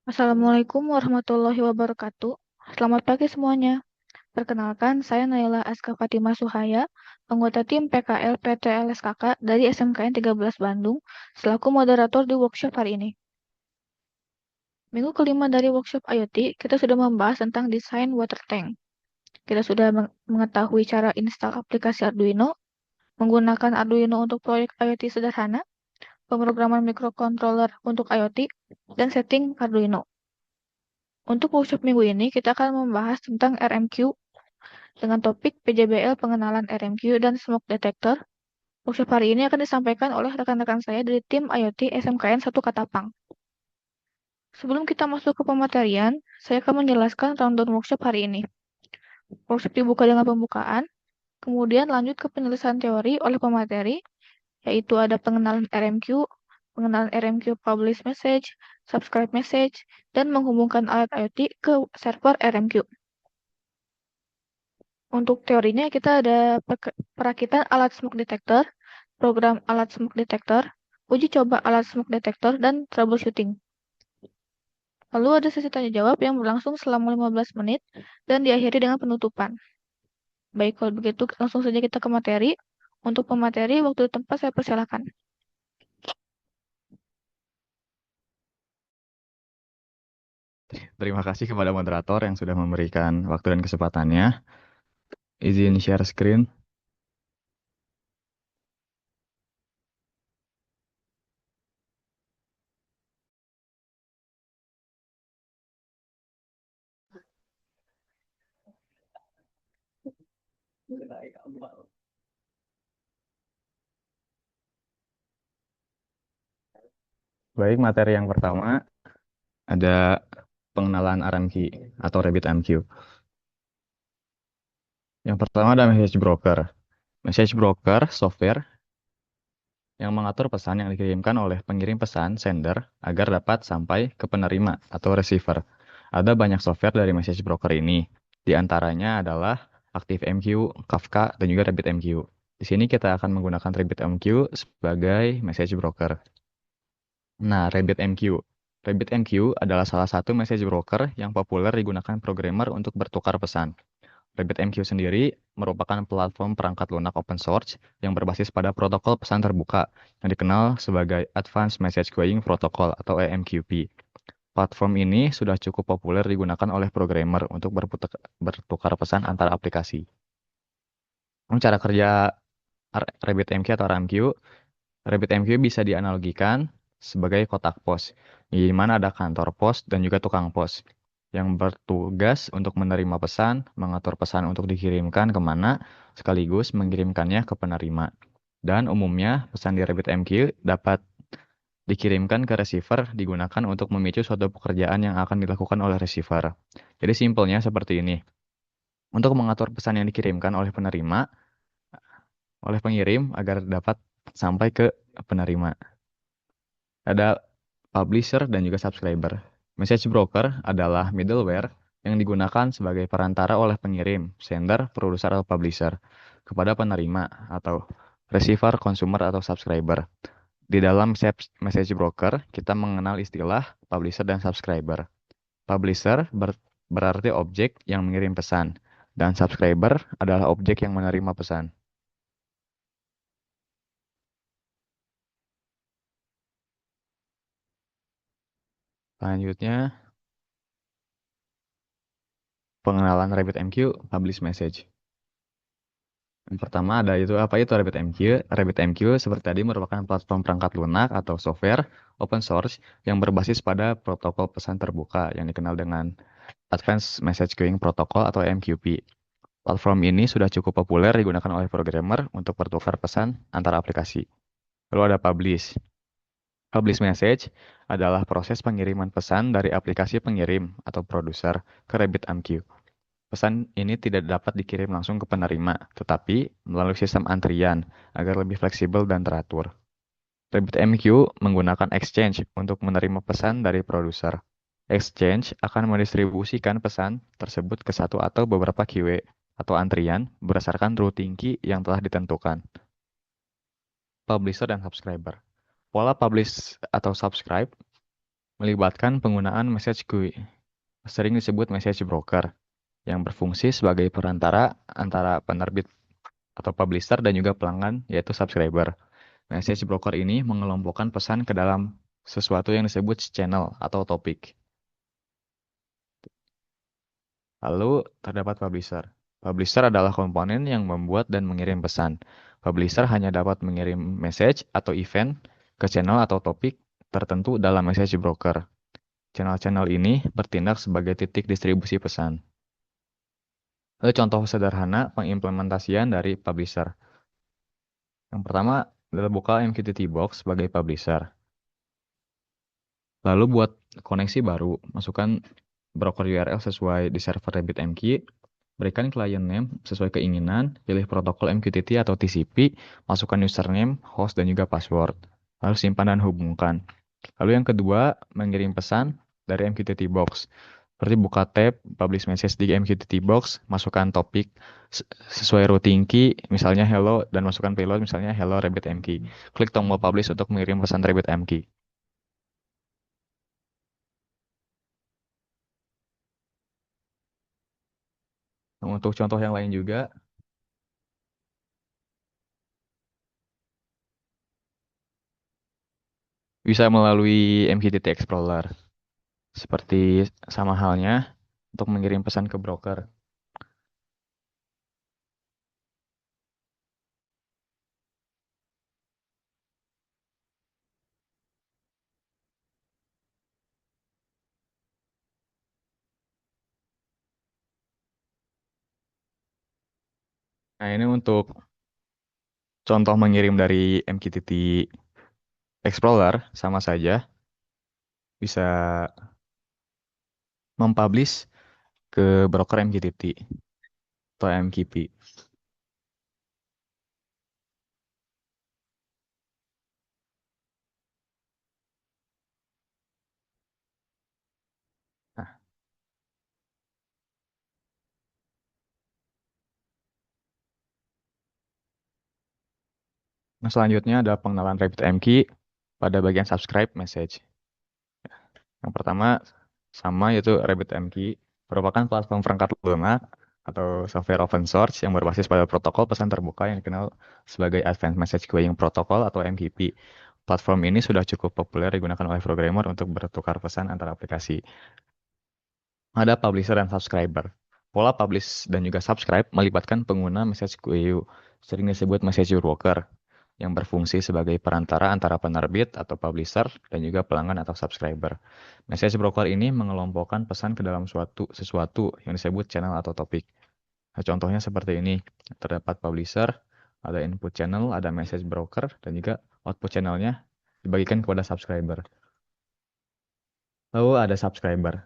Assalamualaikum warahmatullahi wabarakatuh. Selamat pagi semuanya. Perkenalkan, saya Naila Aska Fatimah Suhaya, anggota tim PKL PTLSKK dari SMKN 13 Bandung, selaku moderator di workshop hari ini. Minggu kelima dari workshop IoT, kita sudah membahas tentang desain water tank. Kita sudah mengetahui cara install aplikasi Arduino, menggunakan Arduino untuk proyek IoT sederhana, pemrograman microcontroller untuk IoT, dan setting Arduino. Untuk workshop minggu ini, kita akan membahas tentang RMQ dengan topik PJBL pengenalan RMQ dan smoke detector. Workshop hari ini akan disampaikan oleh rekan-rekan saya dari tim IoT SMKN 1 Katapang. Sebelum kita masuk ke pematerian, saya akan menjelaskan rundown workshop hari ini. Workshop dibuka dengan pembukaan, kemudian lanjut ke penyelesaian teori oleh pemateri, yaitu ada pengenalan RMQ publish message, subscribe message, dan menghubungkan alat IoT ke server RMQ. Untuk teorinya kita ada perakitan alat smoke detector, program alat smoke detector, uji coba alat smoke detector, dan troubleshooting. Lalu ada sesi tanya jawab yang berlangsung selama 15 menit dan diakhiri dengan penutupan. Baik, kalau begitu langsung saja kita ke materi. Untuk pemateri, waktu dan tempat saya persilakan. Terima kasih kepada moderator yang sudah memberikan waktu dan kesempatannya. Izin share screen. Baik, materi yang pertama ada pengenalan RMQ atau RabbitMQ. Yang pertama ada message broker. Message broker software yang mengatur pesan yang dikirimkan oleh pengirim pesan sender agar dapat sampai ke penerima atau receiver. Ada banyak software dari message broker ini. Di antaranya adalah ActiveMQ, Kafka, dan juga RabbitMQ. Di sini kita akan menggunakan RabbitMQ sebagai message broker. Nah, RabbitMQ. RabbitMQ adalah salah satu message broker yang populer digunakan programmer untuk bertukar pesan. RabbitMQ sendiri merupakan platform perangkat lunak open source yang berbasis pada protokol pesan terbuka yang dikenal sebagai Advanced Message Queuing Protocol atau AMQP. Platform ini sudah cukup populer digunakan oleh programmer untuk bertukar pesan antar aplikasi. Cara kerja RabbitMQ atau RAMQ, RabbitMQ bisa dianalogikan sebagai kotak pos, di mana ada kantor pos dan juga tukang pos yang bertugas untuk menerima pesan, mengatur pesan untuk dikirimkan kemana, sekaligus mengirimkannya ke penerima. Dan umumnya pesan di RabbitMQ dapat dikirimkan ke receiver digunakan untuk memicu suatu pekerjaan yang akan dilakukan oleh receiver. Jadi simpelnya seperti ini. Untuk mengatur pesan yang dikirimkan oleh pengirim agar dapat sampai ke penerima. Ada publisher dan juga subscriber. Message broker adalah middleware yang digunakan sebagai perantara oleh pengirim, sender, produser, atau publisher kepada penerima atau receiver, consumer, atau subscriber. Di dalam message broker, kita mengenal istilah publisher dan subscriber. Publisher berarti objek yang mengirim pesan, dan subscriber adalah objek yang menerima pesan. Selanjutnya, pengenalan RabbitMQ publish message. Yang pertama ada apa itu RabbitMQ? RabbitMQ seperti tadi merupakan platform perangkat lunak atau software open source yang berbasis pada protokol pesan terbuka yang dikenal dengan Advanced Message Queuing Protocol atau AMQP. Platform ini sudah cukup populer digunakan oleh programmer untuk bertukar pesan antar aplikasi. Lalu ada publish. Publish message adalah proses pengiriman pesan dari aplikasi pengirim atau produser ke RabbitMQ. Pesan ini tidak dapat dikirim langsung ke penerima, tetapi melalui sistem antrian agar lebih fleksibel dan teratur. RabbitMQ menggunakan Exchange untuk menerima pesan dari produser. Exchange akan mendistribusikan pesan tersebut ke satu atau beberapa queue atau antrian berdasarkan routing key yang telah ditentukan. Publisher dan subscriber. Pola publish atau subscribe melibatkan penggunaan message queue, sering disebut message broker, yang berfungsi sebagai perantara antara penerbit atau publisher dan juga pelanggan, yaitu subscriber. Message broker ini mengelompokkan pesan ke dalam sesuatu yang disebut channel atau topik. Lalu terdapat publisher. Publisher adalah komponen yang membuat dan mengirim pesan. Publisher hanya dapat mengirim message atau event ke channel atau topik tertentu dalam message broker. Channel-channel ini bertindak sebagai titik distribusi pesan. Lalu contoh sederhana pengimplementasian dari publisher. Yang pertama adalah buka MQTT Box sebagai publisher. Lalu buat koneksi baru, masukkan broker URL sesuai di server RabbitMQ, berikan client name sesuai keinginan, pilih protokol MQTT atau TCP, masukkan username, host, dan juga password. Lalu simpan dan hubungkan. Lalu yang kedua, mengirim pesan dari MQTT Box. Seperti buka tab, publish message di MQTT Box, masukkan topik sesuai routing key, misalnya hello, dan masukkan payload misalnya hello RabbitMQ. Klik tombol publish untuk mengirim pesan RabbitMQ. Untuk contoh yang lain juga, bisa melalui MQTT Explorer. Seperti sama halnya untuk mengirim pesan ke broker. Nah, ini untuk contoh mengirim dari MQTT Explorer, sama saja bisa mempublish ke broker MQTT atau MQP. Nah, selanjutnya ada pengenalan RabbitMQ pada bagian subscribe message. Yang pertama sama yaitu RabbitMQ merupakan platform perangkat lunak atau software open source yang berbasis pada protokol pesan terbuka yang dikenal sebagai Advanced Message Queuing Protocol atau MQP. Platform ini sudah cukup populer digunakan oleh programmer untuk bertukar pesan antar aplikasi. Ada publisher dan subscriber. Pola publish dan juga subscribe melibatkan pengguna message queue, sering disebut message broker, yang berfungsi sebagai perantara antara penerbit atau publisher dan juga pelanggan atau subscriber. Message broker ini mengelompokkan pesan ke dalam sesuatu yang disebut channel atau topik. Nah, contohnya seperti ini. Terdapat publisher, ada input channel, ada message broker, dan juga output channelnya dibagikan kepada subscriber. Lalu ada subscriber.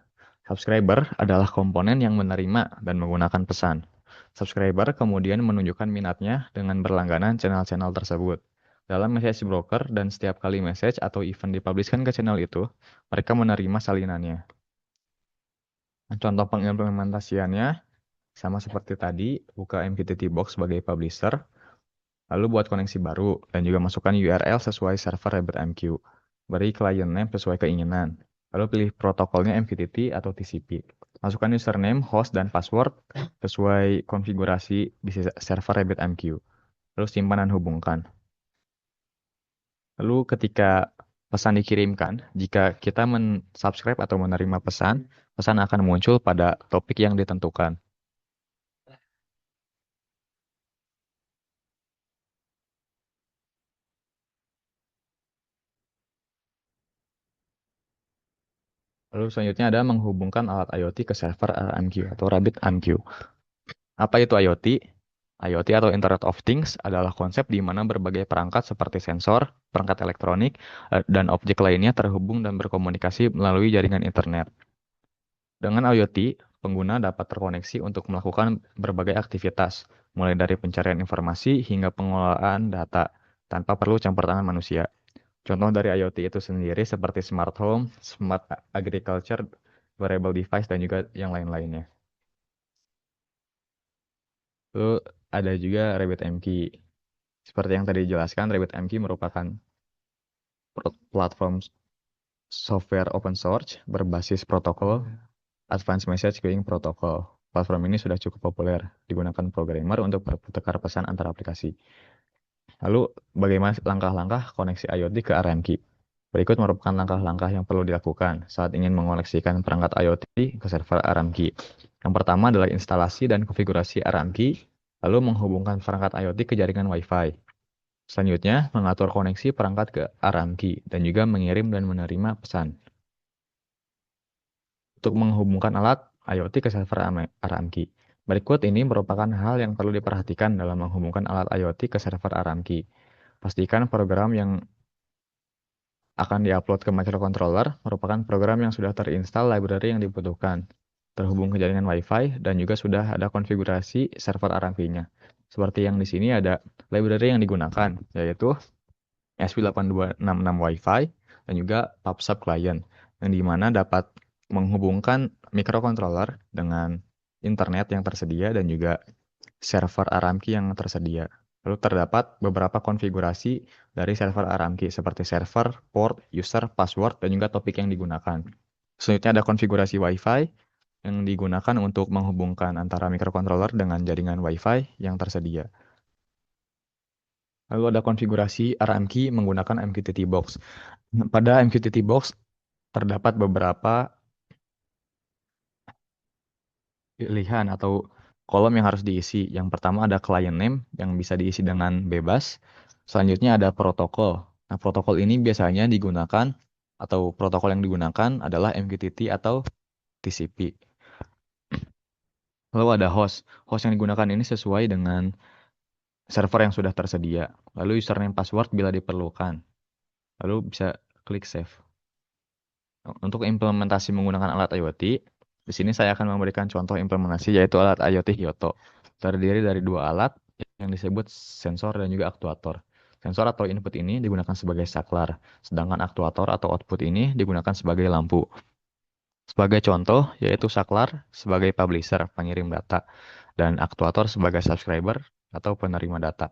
Subscriber adalah komponen yang menerima dan menggunakan pesan. Subscriber kemudian menunjukkan minatnya dengan berlangganan channel-channel tersebut. Dalam message broker dan setiap kali message atau event dipublishkan ke channel itu, mereka menerima salinannya. Contoh pengimplementasiannya sama seperti tadi, buka MQTT Box sebagai publisher, lalu buat koneksi baru dan juga masukkan URL sesuai server RabbitMQ. Beri client name sesuai keinginan. Lalu pilih protokolnya MQTT atau TCP. Masukkan username, host, dan password sesuai konfigurasi di server RabbitMQ. Lalu simpan dan hubungkan. Lalu ketika pesan dikirimkan, jika kita mensubscribe atau menerima pesan, pesan akan muncul pada topik yang ditentukan. Lalu selanjutnya ada menghubungkan alat IoT ke server RMQ atau RabbitMQ. Apa itu IoT? IoT atau Internet of Things adalah konsep di mana berbagai perangkat seperti sensor, perangkat elektronik, dan objek lainnya terhubung dan berkomunikasi melalui jaringan internet. Dengan IoT, pengguna dapat terkoneksi untuk melakukan berbagai aktivitas, mulai dari pencarian informasi hingga pengelolaan data, tanpa perlu campur tangan manusia. Contoh dari IoT itu sendiri seperti smart home, smart agriculture, wearable device, dan juga yang lain-lainnya. Lalu ada juga RabbitMQ. Seperti yang tadi dijelaskan, RabbitMQ merupakan platform software open source berbasis protokol Advanced Message Queuing Protocol. Platform ini sudah cukup populer digunakan programmer untuk bertukar pesan antar aplikasi. Lalu, bagaimana langkah-langkah koneksi IoT ke RMQ? Berikut merupakan langkah-langkah yang perlu dilakukan saat ingin mengoneksikan perangkat IoT ke server RMQ. Yang pertama adalah instalasi dan konfigurasi RMQ, lalu menghubungkan perangkat IoT ke jaringan Wi-Fi. Selanjutnya, mengatur koneksi perangkat ke RMQ dan juga mengirim dan menerima pesan. Untuk menghubungkan alat IoT ke server RMQ. Berikut ini merupakan hal yang perlu diperhatikan dalam menghubungkan alat IoT ke server RMQ. Pastikan program yang akan diupload ke microcontroller merupakan program yang sudah terinstall library yang dibutuhkan, terhubung ke jaringan Wi-Fi, dan juga sudah ada konfigurasi server RMQ-nya. Seperti yang di sini ada library yang digunakan, yaitu ESP8266 Wi-Fi dan juga PubSub Client, yang dimana dapat menghubungkan microcontroller dengan internet yang tersedia dan juga server RMQ yang tersedia. Lalu terdapat beberapa konfigurasi dari server RMQ seperti server, port, user, password, dan juga topik yang digunakan. Selanjutnya ada konfigurasi Wi-Fi yang digunakan untuk menghubungkan antara microcontroller dengan jaringan Wi-Fi yang tersedia. Lalu ada konfigurasi RMQ menggunakan MQTT Box. Pada MQTT Box terdapat beberapa pilihan atau kolom yang harus diisi. Yang pertama ada client name yang bisa diisi dengan bebas. Selanjutnya ada protokol. Nah, protokol ini biasanya digunakan atau protokol yang digunakan adalah MQTT atau TCP. Lalu ada host. Host yang digunakan ini sesuai dengan server yang sudah tersedia. Lalu username password bila diperlukan. Lalu bisa klik save. Untuk implementasi menggunakan alat IoT, di sini saya akan memberikan contoh implementasi yaitu alat IoT Hyoto. Terdiri dari dua alat yang disebut sensor dan juga aktuator. Sensor atau input ini digunakan sebagai saklar, sedangkan aktuator atau output ini digunakan sebagai lampu. Sebagai contoh, yaitu saklar sebagai publisher, pengirim data, dan aktuator sebagai subscriber atau penerima data.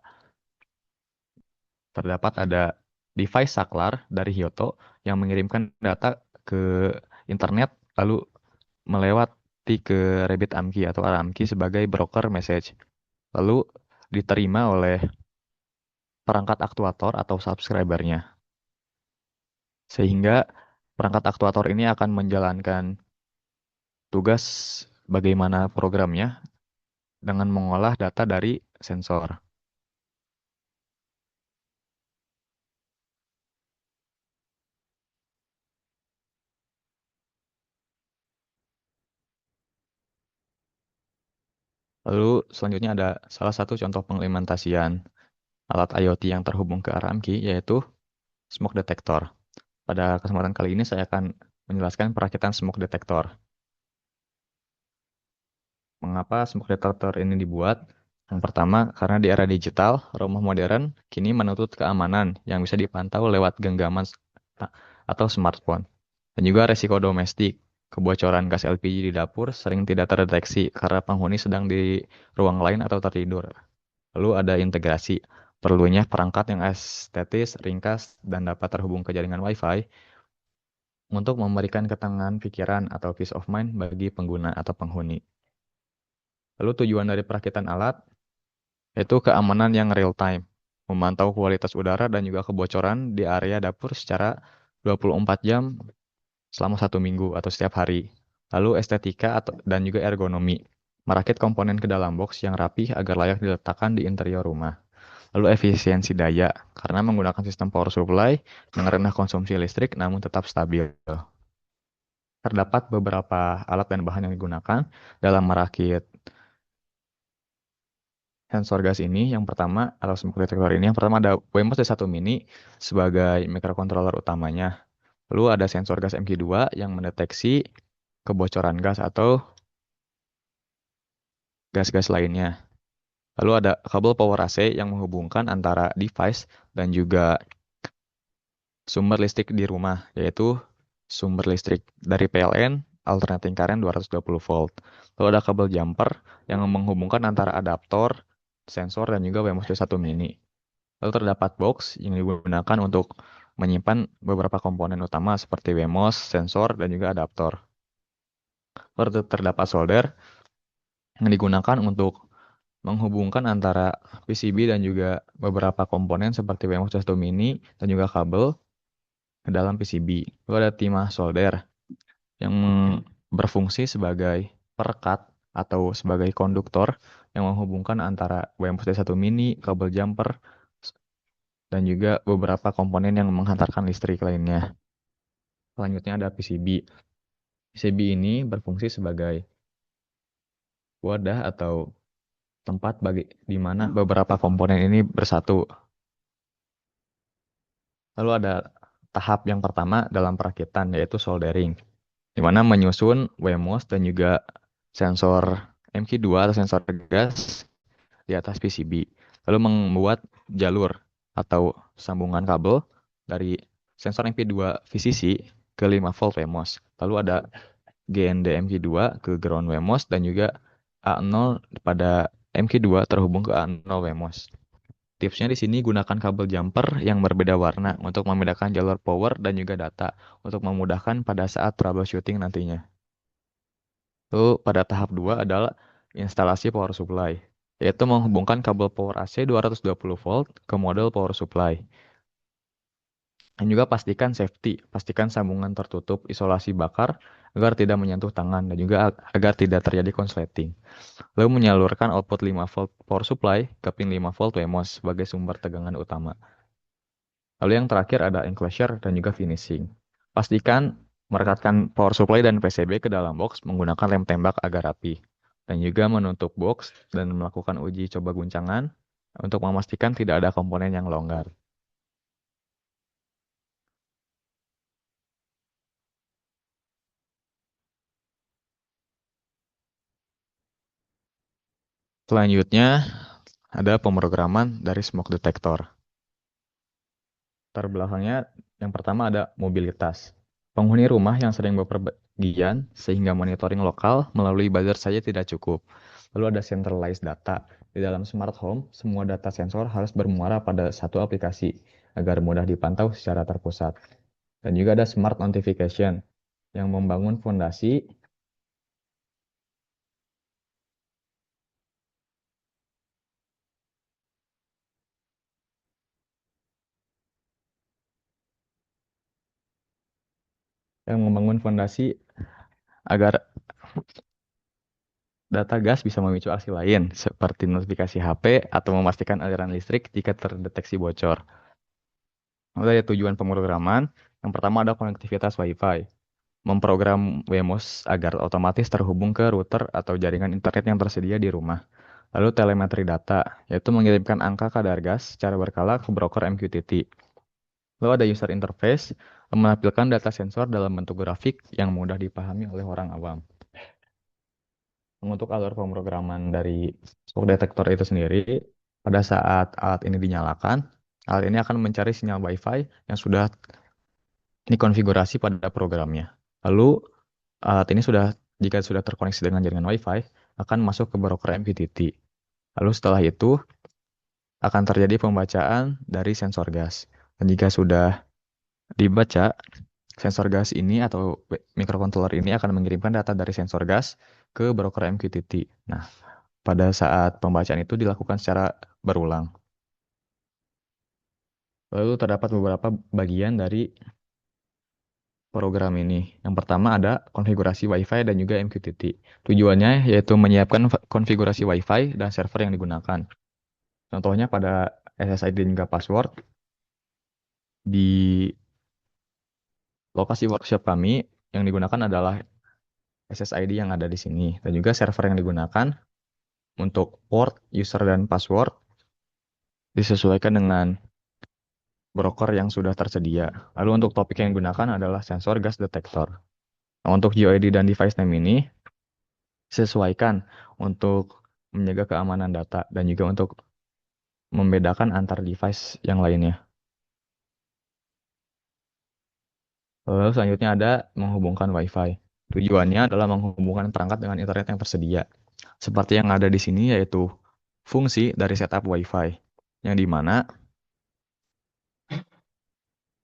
Terdapat ada device saklar dari Hyoto yang mengirimkan data ke internet lalu melewati ke RabbitMQ atau RMQ sebagai broker message. Lalu diterima oleh perangkat aktuator atau subscribernya. Sehingga perangkat aktuator ini akan menjalankan tugas bagaimana programnya dengan mengolah data dari sensor. Lalu selanjutnya ada salah satu contoh pengimplementasian alat IoT yang terhubung ke RMQ yaitu smoke detector. Pada kesempatan kali ini saya akan menjelaskan perakitan smoke detector. Mengapa smoke detector ini dibuat? Yang pertama, karena di era digital, rumah modern kini menuntut keamanan yang bisa dipantau lewat genggaman atau smartphone. Dan juga resiko domestik, kebocoran gas LPG di dapur sering tidak terdeteksi karena penghuni sedang di ruang lain atau tertidur. Lalu ada integrasi, perlunya perangkat yang estetis, ringkas, dan dapat terhubung ke jaringan Wi-Fi untuk memberikan ketenangan pikiran atau peace of mind bagi pengguna atau penghuni. Lalu tujuan dari perakitan alat yaitu keamanan yang real time, memantau kualitas udara dan juga kebocoran di area dapur secara 24 jam selama 1 minggu atau setiap hari. Lalu estetika dan juga ergonomi, merakit komponen ke dalam box yang rapih agar layak diletakkan di interior rumah. Lalu efisiensi daya, karena menggunakan sistem power supply yang rendah konsumsi listrik namun tetap stabil. Terdapat beberapa alat dan bahan yang digunakan dalam merakit sensor gas ini. Yang pertama, atau smoke detector ini, yang pertama ada WMOS D1 Mini sebagai microcontroller utamanya. Lalu ada sensor gas MQ2 yang mendeteksi kebocoran gas atau gas-gas lainnya. Lalu ada kabel power AC yang menghubungkan antara device dan juga sumber listrik di rumah, yaitu sumber listrik dari PLN alternating current 220 volt. Lalu ada kabel jumper yang menghubungkan antara adaptor, sensor, dan juga WMOS D1 Mini. Lalu terdapat box yang digunakan untuk menyimpan beberapa komponen utama seperti WMOS, sensor, dan juga adaptor. Lalu terdapat solder yang digunakan untuk menghubungkan antara PCB dan juga beberapa komponen seperti WMOS 1 mini dan juga kabel ke dalam PCB. Lalu ada timah solder yang berfungsi sebagai perekat atau sebagai konduktor yang menghubungkan antara WMOS 1 mini, kabel jumper, dan juga beberapa komponen yang menghantarkan listrik lainnya. Selanjutnya ada PCB. PCB ini berfungsi sebagai wadah atau tempat bagi di mana beberapa komponen ini bersatu. Lalu ada tahap yang pertama dalam perakitan yaitu soldering, di mana menyusun WMOS dan juga sensor MQ2 atau sensor gas di atas PCB. Lalu membuat jalur atau sambungan kabel dari sensor MQ2 VCC ke 5 volt WMOS. Lalu ada GND MQ2 ke ground WMOS dan juga A0 pada MQ2 terhubung ke A0 WMOS. Tipsnya di sini gunakan kabel jumper yang berbeda warna untuk membedakan jalur power dan juga data untuk memudahkan pada saat troubleshooting nantinya. Lalu pada tahap 2 adalah instalasi power supply, yaitu menghubungkan kabel power AC 220 volt ke model power supply. Dan juga pastikan safety, pastikan sambungan tertutup isolasi bakar agar tidak menyentuh tangan dan juga agar tidak terjadi konsleting. Lalu menyalurkan output 5 volt power supply ke pin 5 volt WMOS sebagai sumber tegangan utama. Lalu yang terakhir ada enclosure dan juga finishing. Pastikan merekatkan power supply dan PCB ke dalam box menggunakan lem tembak agar rapi. Dan juga menutup box dan melakukan uji coba guncangan untuk memastikan tidak ada komponen yang longgar. Selanjutnya ada pemrograman dari smoke detector. Terbelakangnya yang pertama ada mobilitas. Penghuni rumah yang sering bepergian sehingga monitoring lokal melalui buzzer saja tidak cukup. Lalu ada centralized data. Di dalam smart home, semua data sensor harus bermuara pada satu aplikasi agar mudah dipantau secara terpusat. Dan juga ada smart notification yang membangun fondasi agar data gas bisa memicu aksi lain, seperti notifikasi HP atau memastikan aliran listrik jika terdeteksi bocor. Lalu ada tujuan pemrograman. Yang pertama ada konektivitas Wi-Fi. Memprogram WMOS agar otomatis terhubung ke router atau jaringan internet yang tersedia di rumah. Lalu telemetri data, yaitu mengirimkan angka kadar gas secara berkala ke broker MQTT. Lalu ada user interface, menampilkan data sensor dalam bentuk grafik yang mudah dipahami oleh orang awam. Untuk alur pemrograman dari smoke detector itu sendiri, pada saat alat ini dinyalakan, alat ini akan mencari sinyal Wi-Fi yang sudah dikonfigurasi pada programnya. Lalu alat ini jika sudah terkoneksi dengan jaringan Wi-Fi, akan masuk ke broker MQTT. Lalu setelah itu akan terjadi pembacaan dari sensor gas. Dan jika sudah dibaca, sensor gas ini atau microcontroller ini akan mengirimkan data dari sensor gas ke broker MQTT. Nah, pada saat pembacaan itu dilakukan secara berulang. Lalu terdapat beberapa bagian dari program ini. Yang pertama ada konfigurasi Wi-Fi dan juga MQTT. Tujuannya yaitu menyiapkan konfigurasi Wi-Fi dan server yang digunakan. Contohnya pada SSID dan juga password di lokasi workshop kami yang digunakan adalah SSID yang ada di sini dan juga server yang digunakan untuk port, user dan password disesuaikan dengan broker yang sudah tersedia. Lalu untuk topik yang digunakan adalah sensor gas detector. Nah, untuk UID dan device name ini sesuaikan untuk menjaga keamanan data dan juga untuk membedakan antar device yang lainnya. Lalu selanjutnya ada menghubungkan Wi-Fi. Tujuannya adalah menghubungkan perangkat dengan internet yang tersedia. Seperti yang ada di sini yaitu fungsi dari setup Wi-Fi, yang dimana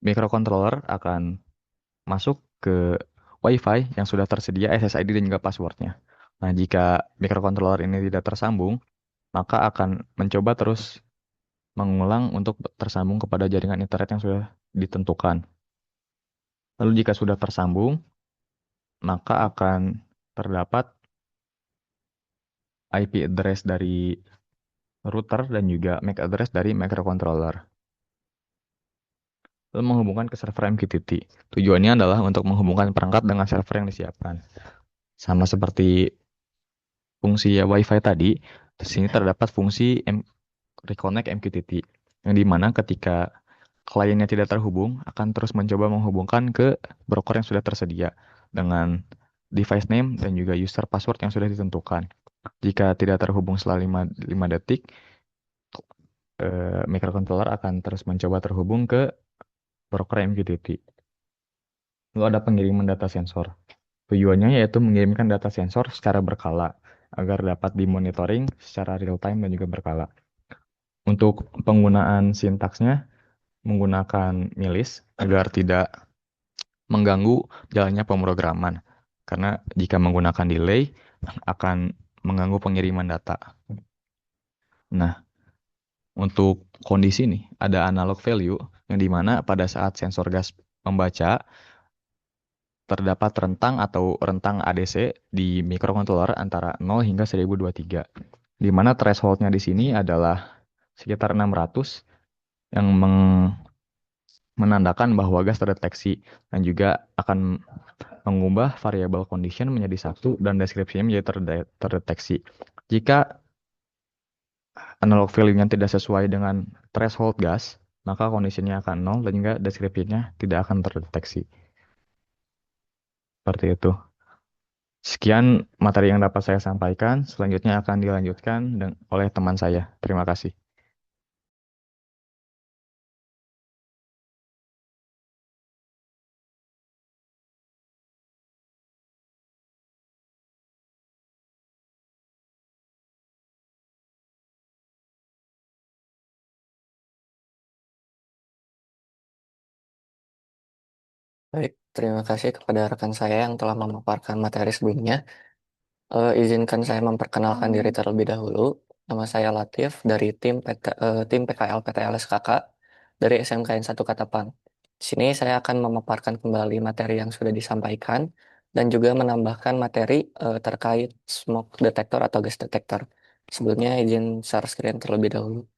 microcontroller akan masuk ke WiFi yang sudah tersedia SSID dan juga passwordnya. Nah, jika microcontroller ini tidak tersambung, maka akan mencoba terus mengulang untuk tersambung kepada jaringan internet yang sudah ditentukan. Lalu jika sudah tersambung, maka akan terdapat IP address dari router dan juga MAC address dari microcontroller. Lalu menghubungkan ke server MQTT. Tujuannya adalah untuk menghubungkan perangkat dengan server yang disiapkan. Sama seperti fungsi WiFi tadi, di sini terdapat fungsi reconnect MQTT, yang dimana ketika kliennya tidak terhubung, akan terus mencoba menghubungkan ke broker yang sudah tersedia dengan device name dan juga user password yang sudah ditentukan. Jika tidak terhubung setelah 5 detik, microcontroller akan terus mencoba terhubung ke broker MQTT. Lalu ada pengiriman data sensor. Tujuannya yaitu mengirimkan data sensor secara berkala agar dapat dimonitoring secara real time dan juga berkala. Untuk penggunaan sintaksnya menggunakan milis agar tidak mengganggu jalannya pemrograman. Karena jika menggunakan delay akan mengganggu pengiriman data. Nah, untuk kondisi nih ada analog value yang dimana pada saat sensor gas membaca terdapat rentang atau rentang ADC di microcontroller antara 0 hingga 1023. Di mana thresholdnya di sini adalah sekitar 600 yang menandakan bahwa gas terdeteksi dan juga akan mengubah variable condition menjadi satu dan deskripsinya menjadi terdeteksi. Jika analog value-nya tidak sesuai dengan threshold gas, maka kondisinya akan nol dan juga deskripsinya tidak akan terdeteksi. Seperti itu. Sekian materi yang dapat saya sampaikan. Selanjutnya akan dilanjutkan oleh teman saya. Terima kasih. Baik, terima kasih kepada rekan saya yang telah memaparkan materi sebelumnya. Izinkan saya memperkenalkan diri terlebih dahulu. Nama saya Latif dari tim PKL PTLS KK dari SMKN 1 Katapang. Di sini saya akan memaparkan kembali materi yang sudah disampaikan dan juga menambahkan materi terkait smoke detector atau gas detector. Sebelumnya izin share screen terlebih dahulu.